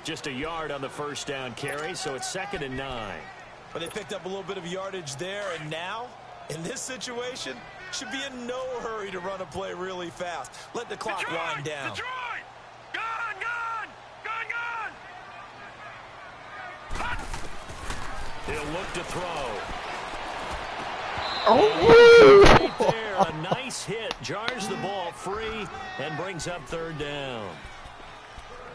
Just a yard on the first down carry, so it's 2nd and 9. But they picked up a little bit of yardage there, and now, in this situation, should be in no hurry to run a play really fast. Let the clock wind down. Detroit! Gun, gun! Gun, gun! He'll look to throw. Oh, Right there, a nice hit. Jars the ball free and brings up 3rd down.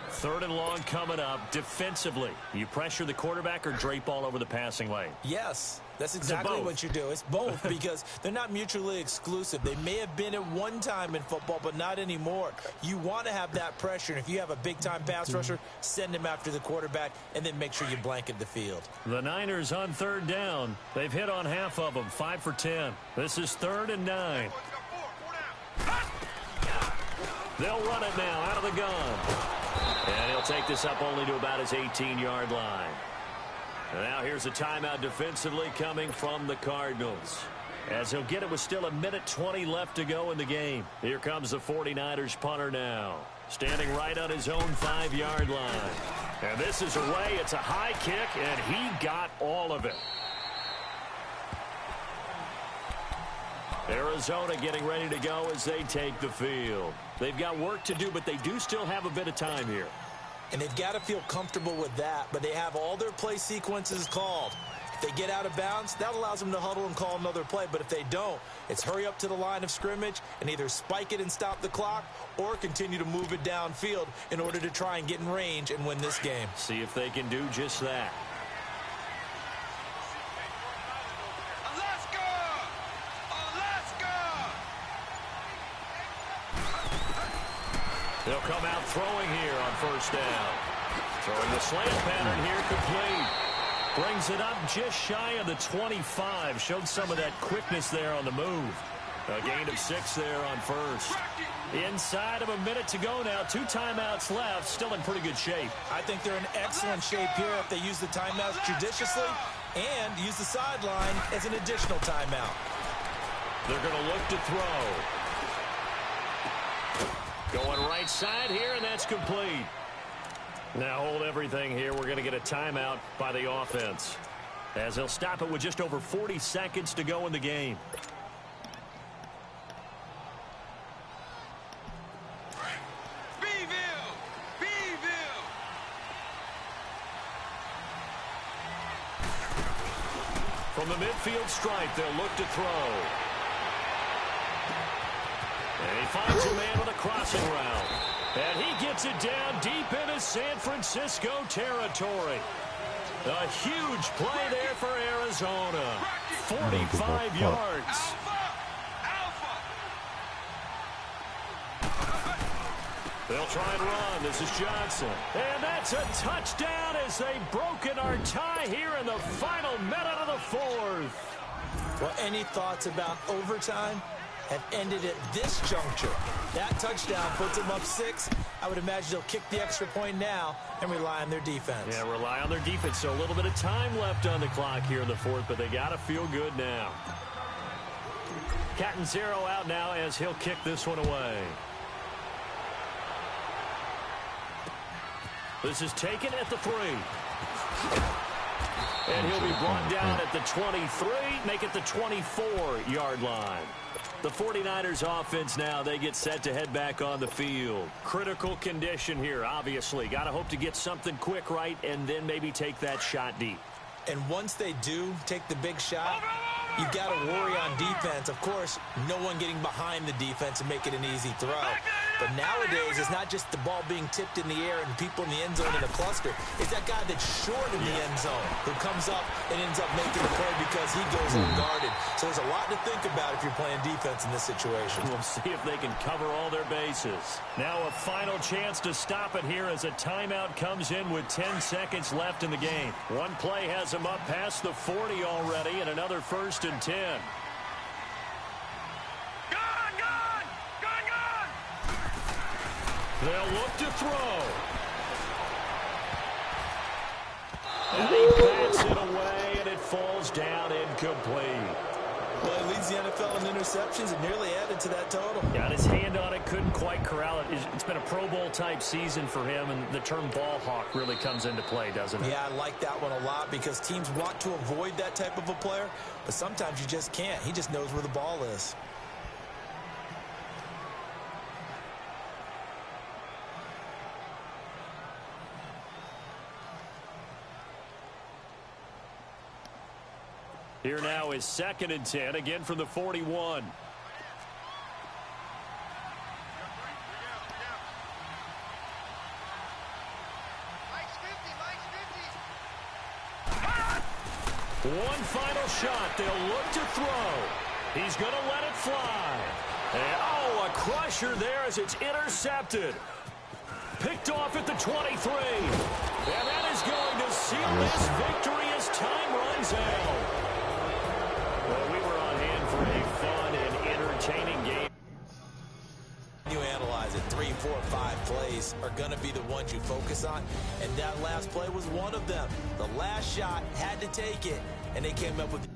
3rd and long coming up. Defensively, you pressure the quarterback or drape all over the passing lane? Yes, that's exactly what you do. It's both because they're not mutually exclusive. They may have been at one time in football, but not anymore. You want to have that pressure, and if you have a big-time pass rusher, send him after the quarterback, and then make sure you blanket the field. The Niners on 3rd down. They've hit on half of them, 5 for 10. This is 3rd and 9. They'll run it now out of the gun. And he'll take this up only to about his 18-yard line. And now here's a timeout defensively coming from the Cardinals. As he'll get it with still 1:20 left to go in the game. Here comes the 49ers punter now. Standing right on his own 5-yard line. And this is away. It's a high kick, and he got all of it. Arizona getting ready to go as they take the field. They've got work to do, but they do still have a bit of time here. And they've got to feel comfortable with that, but they have all their play sequences called. If they get out of bounds, that allows them to huddle and call another play, but if they don't, it's hurry up to the line of scrimmage and either spike it and stop the clock or continue to move it downfield in order to try and get in range and win this game. See if they can do just that. They'll come out throwing here on 1st down. Throwing the slant pattern here complete. Brings it up just shy of the 25. Showed some of that quickness there on the move. A gain of 6 there on 1st. Inside of a minute to go now. 2 timeouts left. Still in pretty good shape. I think they're in excellent shape here if they use the timeouts judiciously and use the sideline as an additional timeout. They're going to look to throw. Going right side here, and that's complete. Now hold everything here. We're going to get a timeout by the offense, as they'll stop it with just over 40 seconds to go in the game. Beeville! From the midfield stripe, they'll look to throw. And he finds a man with a crossing route. And he gets it down deep into San Francisco territory. A huge play there for Arizona. 45 yards. They'll try and run. This is Johnson. And that's a touchdown as they've broken our tie here in the final minute of the 4th. Well, any thoughts about overtime have ended at this juncture. That touchdown puts them up 6. I would imagine they'll kick the extra point now and rely on their defense. Yeah, rely on their defense. So a little bit of time left on the clock here in the 4th, but they got to feel good now. Catanzaro out now as he'll kick this one away. This is taken at the 3. And he'll be brought down at the 23, make it the 24-yard line. The 49ers offense now, they get set to head back on the field. Critical condition here, obviously. Got to hope to get something quick right and then maybe take that shot deep. And once they do take the big shot, you've got to worry on defense. Of course, no one getting behind the defense and make it an easy throw. But nowadays, it's not just the ball being tipped in the air and people in the end zone in a cluster. It's that guy that's short in the end zone who comes up and ends up making the play because he goes unguarded. So there's a lot to think about if you're playing defense in this situation. We'll see if they can cover all their bases. Now a final chance to stop it here as a timeout comes in with 10 seconds left in the game. One play has them up past the 40 already and another 1st and 10. They'll look to throw. And he bats it away, and it falls down incomplete. Well, he leads the NFL in interceptions and nearly added to that total. Got his hand on it, couldn't quite corral it. It's been a Pro Bowl-type season for him, and the term ball hawk really comes into play, doesn't it? Yeah, I like that one a lot because teams want to avoid that type of a player, but sometimes you just can't. He just knows where the ball is. Here now is 2nd and 10, again from the 41. One final shot. They'll look to throw. He's going to let it fly. And, oh, a crusher there as it's intercepted. Picked off at the 23. And that is going to seal this victory as time runs out. Well, we were on hand for a fun and entertaining game. You analyze it, 3, 4, 5 plays are going to be the ones you focus on, and that last play was one of them. The last shot had to take it, and they came up with